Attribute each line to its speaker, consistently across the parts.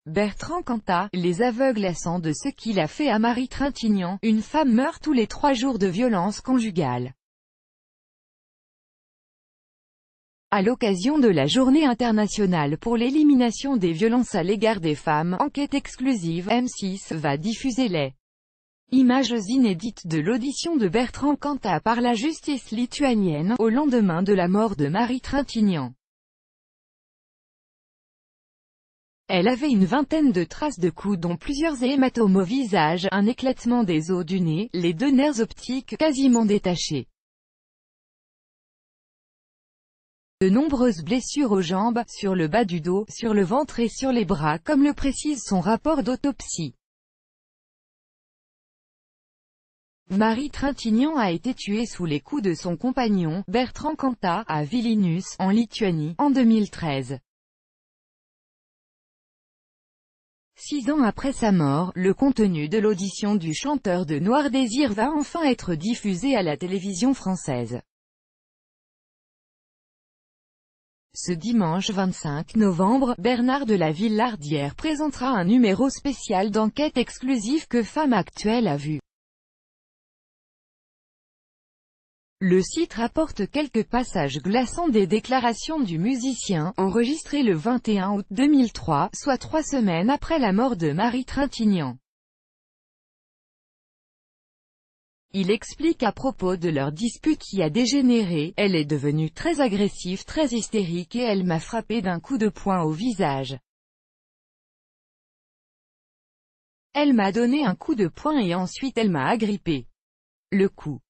Speaker 1: Bertrand Cantat, les aveugles à sang de ce qu'il a fait à Marie Trintignant, une femme meurt tous les 3 jours de violence conjugale. À l'occasion de la Journée internationale pour l'élimination des violences à l'égard des femmes, enquête exclusive, M6 va diffuser les images inédites de l'audition de Bertrand Cantat par la justice lituanienne, au lendemain de la mort de Marie Trintignant. Elle avait une vingtaine de traces de coups dont plusieurs hématomes au visage, un éclatement des os du nez, les 2 nerfs optiques quasiment détachés. De nombreuses blessures aux jambes, sur le bas du dos, sur le ventre et sur les bras, comme le précise son rapport d'autopsie. Marie Trintignant a été tuée sous les coups de son compagnon, Bertrand Cantat, à Vilnius, en Lituanie, en 2013. 6 ans après sa mort, le contenu de l'audition du chanteur de Noir Désir va enfin être diffusé à la télévision française. Ce dimanche 25 novembre, Bernard de la Villardière présentera un numéro spécial d'enquête exclusive que Femme Actuelle a vu. Le site rapporte quelques passages glaçants des déclarations du musicien, enregistrées le 21 août 2003, soit 3 semaines après la mort de Marie Trintignant. Il explique à propos de leur dispute qui a dégénéré: « Elle est devenue très agressive, très hystérique et elle m'a frappé d'un coup de poing au visage. Elle m'a donné un coup de poing et ensuite elle m'a agrippé. Le coup.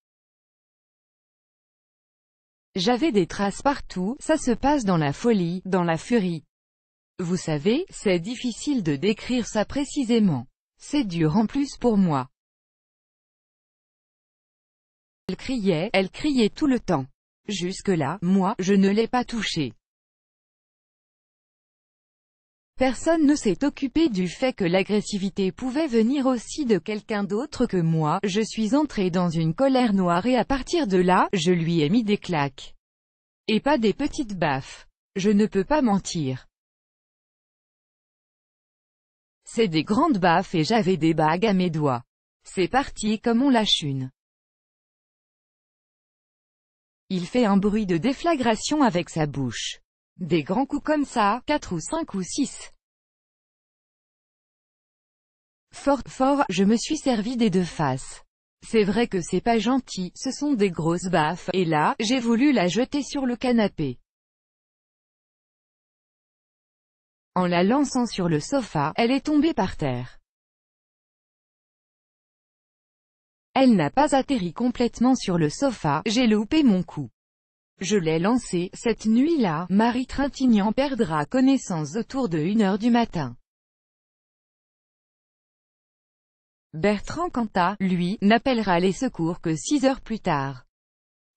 Speaker 1: J'avais des traces partout, ça se passe dans la folie, dans la furie. Vous savez, c'est difficile de décrire ça précisément. C'est dur en plus pour moi. Elle criait tout le temps. Jusque-là, moi, je ne l'ai pas touchée. Personne ne s'est occupé du fait que l'agressivité pouvait venir aussi de quelqu'un d'autre que moi. Je suis entrée dans une colère noire et à partir de là, je lui ai mis des claques. Et pas des petites baffes. Je ne peux pas mentir. C'est des grandes baffes et j'avais des bagues à mes doigts. C'est parti comme on lâche une. Il fait un bruit de déflagration avec sa bouche. Des grands coups comme ça, 4 ou 5 ou 6. Fort, je me suis servi des 2 faces. C'est vrai que c'est pas gentil, ce sont des grosses baffes, et là, j'ai voulu la jeter sur le canapé. En la lançant sur le sofa, elle est tombée par terre. Elle n'a pas atterri complètement sur le sofa, j'ai loupé mon coup. Je l'ai lancée. Cette nuit-là, Marie Trintignant perdra connaissance autour de 1 heure du matin. Bertrand Cantat, lui, n'appellera les secours que 6 heures plus tard.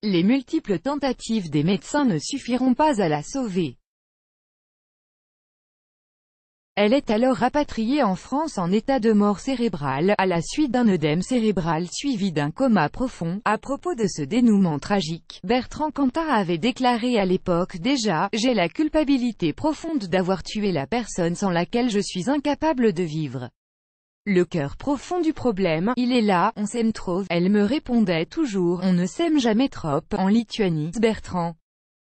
Speaker 1: Les multiples tentatives des médecins ne suffiront pas à la sauver. Elle est alors rapatriée en France en état de mort cérébrale, à la suite d'un œdème cérébral suivi d'un coma profond. À propos de ce dénouement tragique, Bertrand Cantat avait déclaré à l'époque déjà: « J'ai la culpabilité profonde d'avoir tué la personne sans laquelle je suis incapable de vivre. Le cœur profond du problème, il est là, on s'aime trop. » Elle me répondait toujours: « On ne s'aime jamais trop. » En Lituanie, Bertrand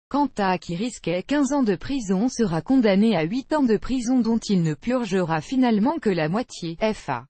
Speaker 1: Cantat, qui risquait 15 ans de prison, sera condamné à 8 ans de prison dont il ne purgera finalement que la moitié. FA